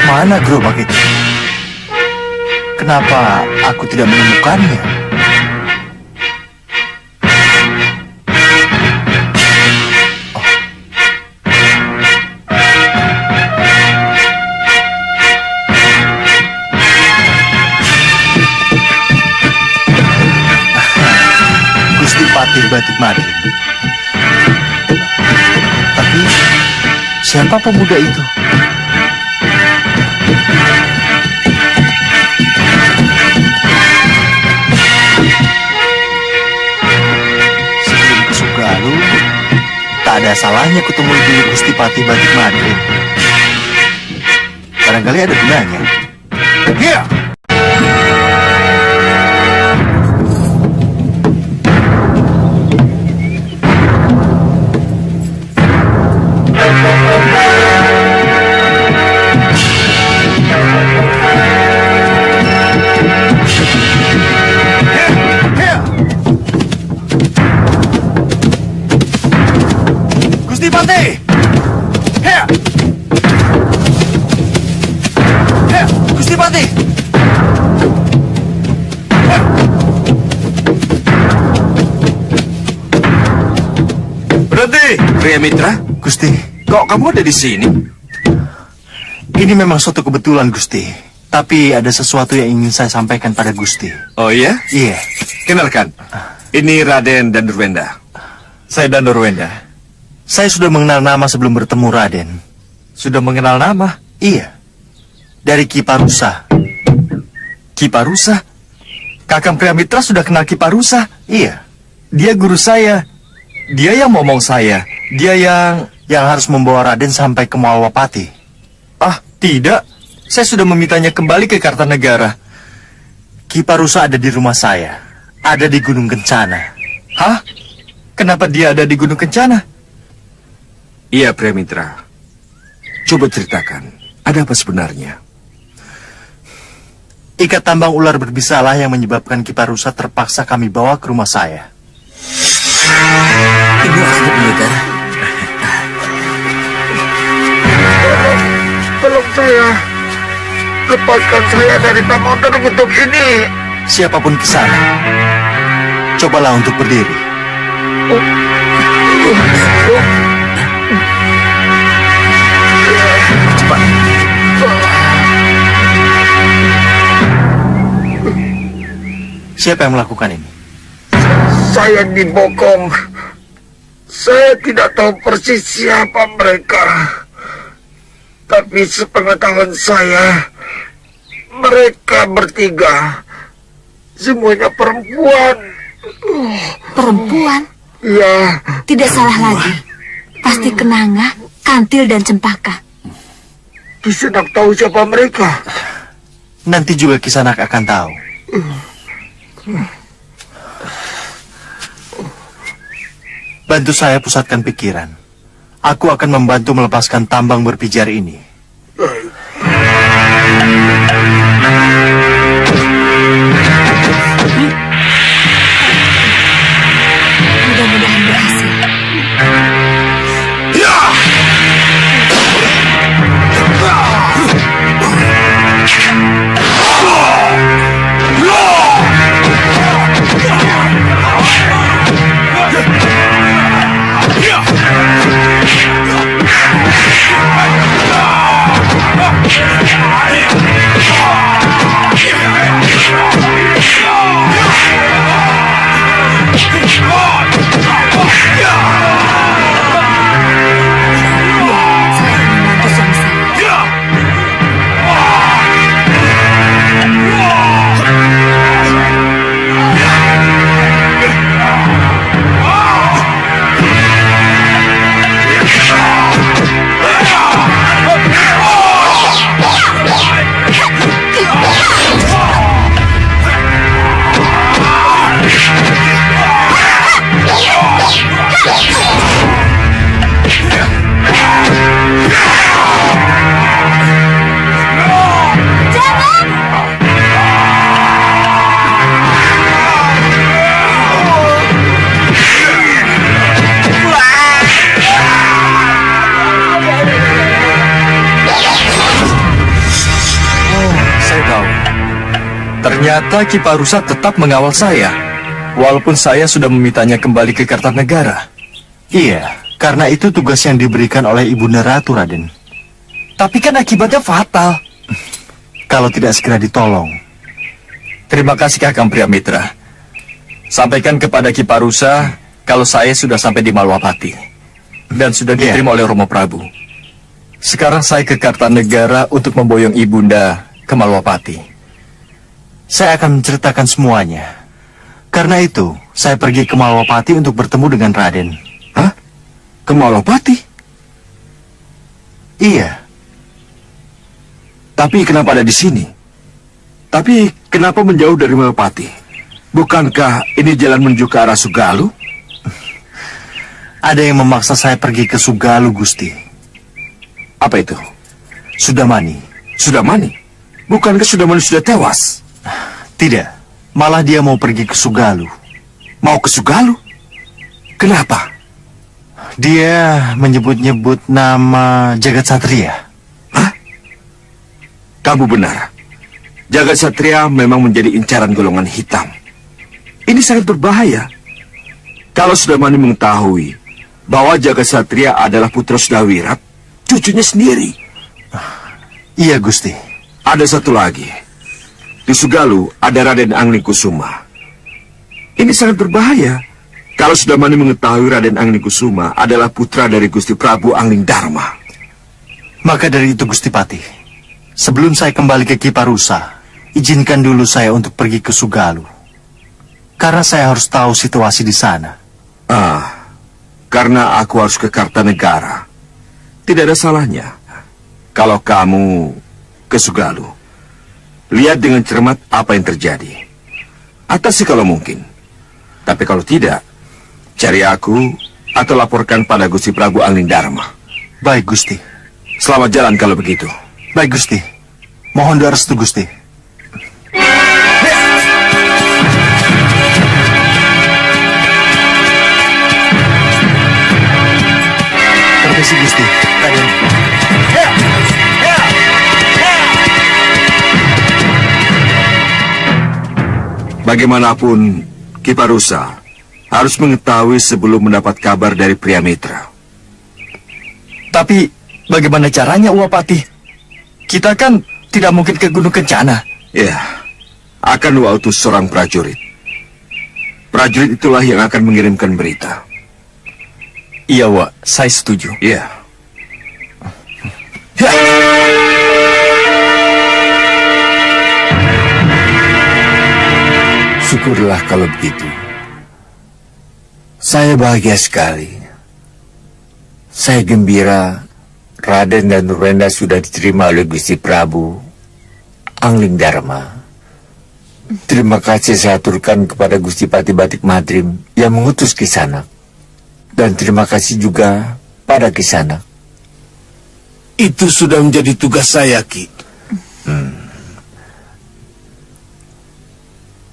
mana gerobak itu? Kenapa aku tidak menemukannya? Siapa pemuda itu? Sebelum ke Sugalu, tak ada salahnya kutemui dulu Gusti Patih Batik Madrim. Barangkali ada gunanya. Ya! Gusti Patih! Ya! Gusti Patih! Berhenti! Pria Mitra, Gusti, kok kamu ada di sini? ini memang suatu kebetulan, Gusti. Tapi ada sesuatu yang ingin saya sampaikan pada Gusti. Oh iya? Iya. Kenalkan, ini Raden Danurwenda. Saya Danurwenda. Saya sudah mengenal nama sebelum bertemu Raden. Sudah mengenal nama? Iya. Dari Ki Parusa. Ki Parusa? Kakang Pria Mitra sudah kenal Ki Parusa? Iya. Dia guru saya. Dia yang ngomong saya. Dia yang harus membawa Raden sampai ke Malwapati. Ah, tidak. Saya sudah memintanya kembali ke Kartanegara. Ki Parusa ada di rumah saya. Ada di Gunung Kencana. Hah? Kenapa dia ada di Gunung Kencana? Iya, Pria Mitra. Coba ceritakan, ada apa sebenarnya? Ikat tambang ular berbisalah yang menyebabkan Ki Parusa terpaksa kami bawa ke rumah saya. Ibu akan mendengar. Tolong saya. Lepaskan saya dari tambang terkutuk ini. Siapapun ke sana, cobalah untuk berdiri. Cepat. Siapa yang melakukan ini? Saya dibokong. Saya tidak tahu persis siapa mereka. Tapi sepengetahuan saya, mereka bertiga semuanya perempuan. Perempuan? Ya. Tidak salah lagi. Pasti Kenanga, Kantil, dan Cempaka. Kisanak tahu siapa mereka? Nanti juga Kisanak akan tahu. Bantu saya pusatkan pikiran. Aku akan membantu melepaskan tambang berpijar ini. Mudah-mudahan berhasil. Ternyata Ki Parusa tetap mengawal saya, walaupun saya sudah memintanya kembali ke Kartanegara. Iya, karena itu tugas yang diberikan oleh Ibunda Ratu, Raden. Tapi kan akibatnya fatal. Kalau tidak segera ditolong. Terima kasih Kakang Pria Mitra. Sampaikan kepada Ki Parusa kalau saya sudah sampai di Malwapati dan sudah diterima oleh Romo Prabu. Sekarang saya ke Kartanegara untuk memboyong Ibunda ke Malwapati. Saya akan menceritakan semuanya. Karena itu, saya pergi ke Malwapati untuk bertemu dengan Raden. Hah? Ke Malwapati? Iya. Tapi kenapa ada di sini? Tapi kenapa menjauh dari Malwapati? Bukankah ini jalan menuju ke arah Sugalu? Ada yang memaksa saya pergi ke Sugalu, Gusti. Apa itu? Sudamani. Sudamani? Bukankah Sudamani sudah tewas? Tidak. Malah dia mau pergi ke Sugalu. Mau ke Sugalu? Kenapa? Dia menyebut-nyebut nama Jagat Satria. Hah? Kamu benar. Jagat Satria memang menjadi incaran golongan hitam. Ini sangat berbahaya. Kalau Sudamani mengetahui bahwa Jagat Satria adalah putra Sudawirat, cucunya sendiri. Iya, Gusti. Ada satu lagi. Di Sugalu ada Raden Anglingkusuma. Ini sangat berbahaya. Kalau Sudamani mengetahui Raden Anglingkusuma adalah putra dari Gusti Prabu Anglingdarma. Maka dari itu, Gusti Patih, sebelum saya kembali ke Kiparusa, izinkan dulu saya untuk pergi ke Sugalu. Karena saya harus tahu situasi di sana. Karena aku harus ke Kartanegara. Tidak ada salahnya kalau kamu ke Sugalu. Lihat dengan cermat apa yang terjadi. Atasi kalau mungkin. Tapi kalau tidak, cari aku atau laporkan pada Gusti Prabu Anglingdarma. Baik, Gusti. Selamat jalan kalau begitu. Baik, Gusti. Mohon doa restu, Gusti. Permisi, Gusti. Raden. Bagaimanapun, Kiparusa harus mengetahui sebelum mendapat kabar dari pria mitra. Tapi bagaimana caranya, Uwapati? Kita kan tidak mungkin ke Gunung Kencana. Ya, akan utus seorang prajurit. Prajurit itulah yang akan mengirimkan berita. Iya, Wak. Saya setuju. Iya. Syukurlah kalau begitu. Saya bahagia sekali. Saya gembira Raden dan Nurwenda sudah diterima oleh Gusti Prabu Anglingdarma. Terima kasih saya aturkan kepada Gusti Pati Batik Madrim yang mengutus Kisanak. Dan terima kasih juga pada Kisanak. Itu sudah menjadi tugas saya, Ki.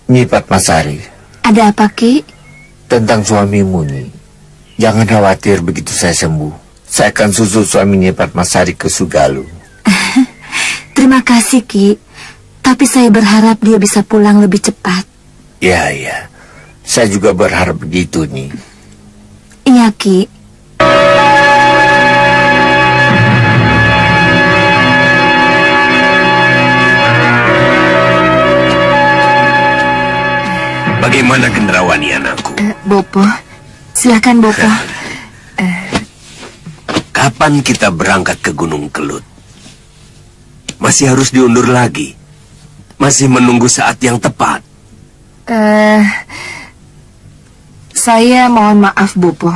Nyi Padmasari. Ada apa, Ki? Tentang suamimu, Nyi. Jangan khawatir begitu saya sembuh. Saya akan susul suami Nyi Padmasari ke Sugalu. Terima kasih, Ki. Tapi saya berharap dia bisa pulang lebih cepat. Ya, ya. Saya juga berharap begitu, Nyi. Iya, Ki. Bagaimana Gendrawani anakku? Bopo, silakan Bopo. Kapan kita berangkat ke Gunung Kelut? Masih harus diundur lagi? Masih menunggu saat yang tepat? Saya mohon maaf, Bopo.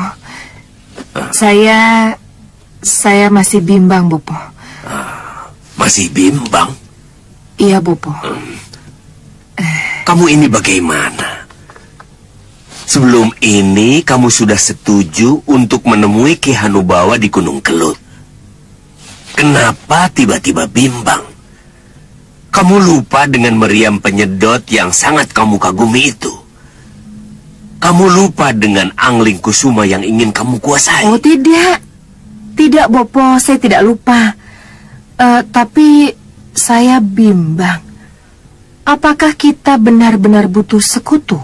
Saya masih bimbang, Bopo. Masih bimbang? Iya, Bopo. Kamu ini bagaimana? Sebelum ini kamu sudah setuju untuk menemui Ki Hanubawa di Gunung Kelut. Kenapa tiba-tiba bimbang? Kamu lupa dengan meriam penyedot yang sangat kamu kagumi itu. Kamu lupa dengan Anglingkusuma yang ingin kamu kuasai. Oh, tidak. Tidak, Bopo, saya tidak lupa. Tapi saya bimbang. Apakah kita benar-benar butuh sekutu?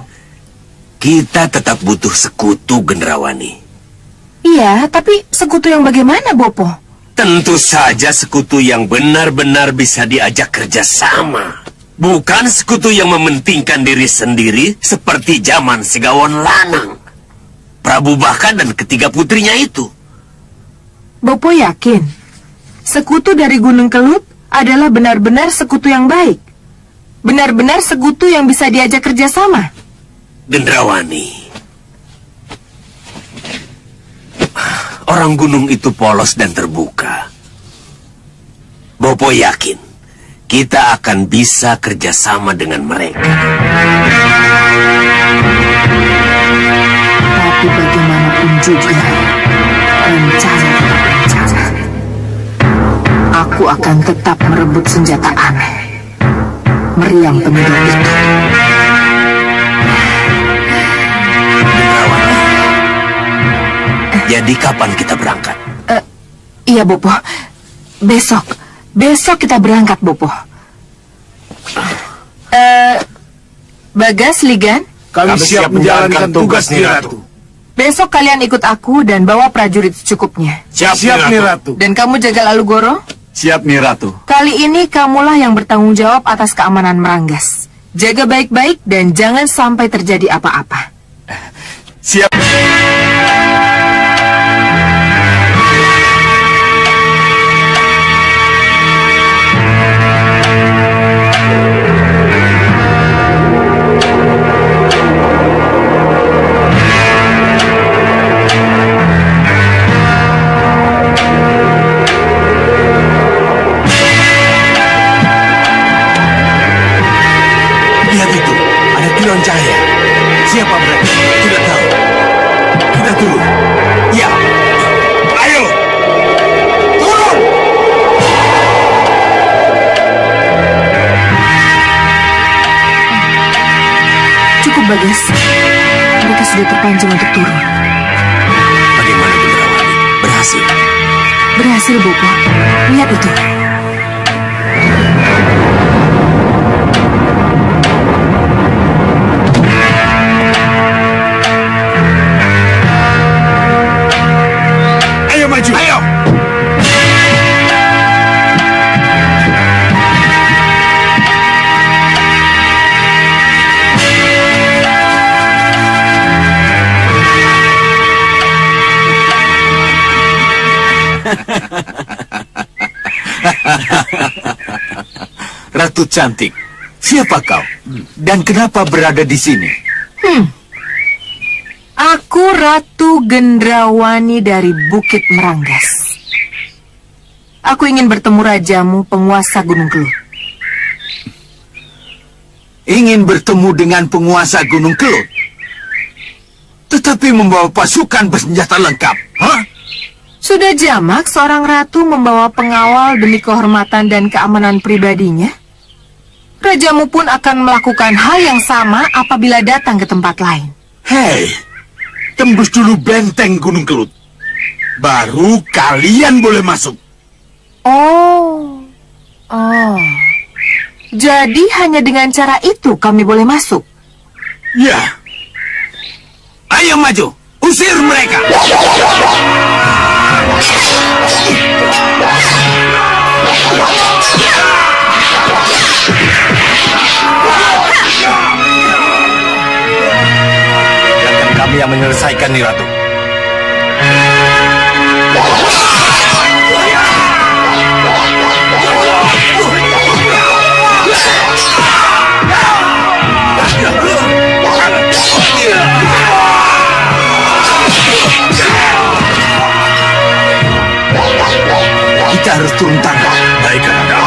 Kita tetap butuh sekutu, Gendrawani. Iya, tapi sekutu yang bagaimana, Bopo? Tentu saja sekutu yang benar-benar bisa diajak kerjasama. Bukan sekutu yang mementingkan diri sendiri seperti zaman Segawon Lanang, Prabu Baka dan ketiga putrinya itu. Bopo yakin? Sekutu dari Gunung Kelut adalah benar-benar sekutu yang baik. Benar-benar sekutu yang bisa diajak kerjasama. Gendrawani, orang gunung itu polos dan terbuka. Bopo yakin kita akan bisa kerjasama dengan mereka. Tapi bagaimanapun juga, rencana tetap rencana. Aku akan tetap merebut senjata aneh. Meriam penyedot itu. Jadi kapan kita berangkat? Iya, Bopo. Besok kita berangkat, Bopo. Bagas, Ligan? Kami siap menjalankan tugas Nyi Ratu. Besok kalian ikut aku dan bawa prajurit secukupnya. Siap Nyi Ratu. Dan kamu jaga Alugoro? Siap Nyi Ratu. Kali ini kamulah yang bertanggung jawab atas keamanan Meranggas. Jaga baik-baik dan jangan sampai terjadi apa-apa. Siap. Lihat itu, ada kilau cahaya. Siapa mereka? Tidak tahu. Kita turun. Ya. Ayo. Turun. Cukup, Bagas. Mereka sudah terpancing untuk turun. Bagaimana Gendrawani? Berhasil? Berhasil, Bopo. Lihat itu. Ayo maju. Ayo. Ratu cantik, siapa kau? Dan kenapa berada di sini? Aku Ratu Gendrawani dari Bukit Meranggas. Aku ingin bertemu rajamu, penguasa Gunung Kelut. Ingin bertemu dengan penguasa Gunung Kelut? Tetapi membawa pasukan bersenjata lengkap, hah? Sudah jamak seorang ratu membawa pengawal demi kehormatan dan keamanan pribadinya? Rajamu pun akan melakukan hal yang sama apabila datang ke tempat lain. Hei, tembus dulu benteng Gunung Kelut. Baru kalian boleh masuk. Oh. Jadi hanya dengan cara itu kami boleh masuk? Ya. Ayo maju, usir mereka. Biarkan kami yang menyelesaikan, Nyi Ratu. Kita harus turun tangan. Baik, Kakanda.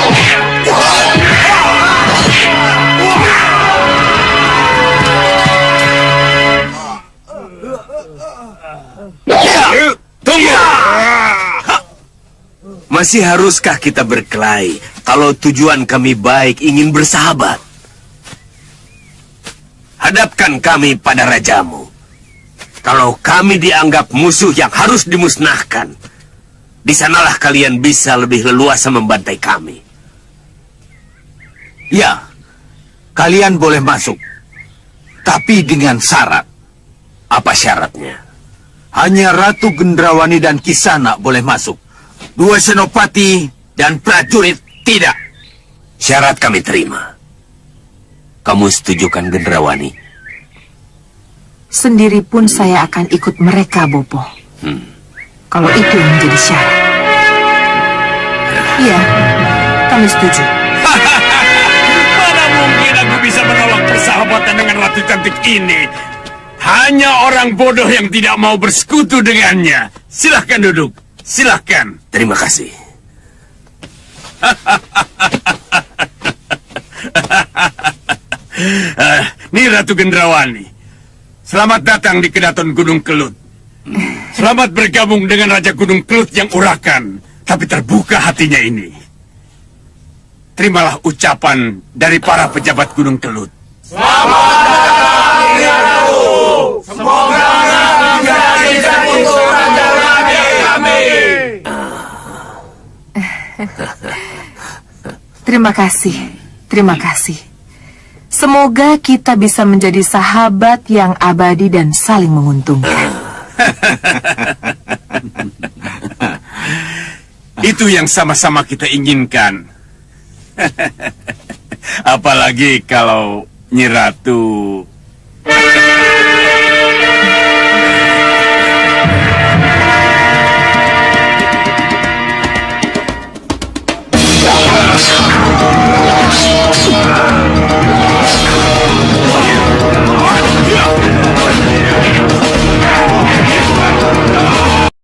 Tunggu. Masih haruskah kita berkelahi kalau tujuan kami baik ingin bersahabat? Hadapkan kami pada rajamu. Kalau kami dianggap musuh yang harus dimusnahkan, di sanalah kalian bisa lebih leluasa membantai kami. Ya, kalian boleh masuk. Tapi dengan syarat. Apa syaratnya? Hanya Ratu Gendrawani dan Kisana boleh masuk. Dua senopati dan prajurit tidak. Syarat kami terima. Kamu setujukan Gendrawani? Sendiri pun saya akan ikut mereka, Bopo. Kalau itu yang menjadi syarat. Iya, kami setuju. Mana mungkin aku bisa menolak persahabatan dengan ratu cantik ini? Hanya orang bodoh yang tidak mau bersekutu dengannya. Silahkan duduk. Silahkan. Terima kasih. Nih Ratu Gendrawani. Selamat datang di Kedaton Gunung Kelut. Selamat bergabung dengan Raja Gunung Kelut yang urakan, tapi terbuka hatinya ini. Terimalah ucapan dari para pejabat Gunung Kelut. Semoga menjadi untuk raja-raja kami. Terima kasih, terima kasih. Semoga kita bisa menjadi sahabat yang abadi dan saling menguntungkan. Itu yang sama-sama kita inginkan. Apalagi kalau Nyi Ratu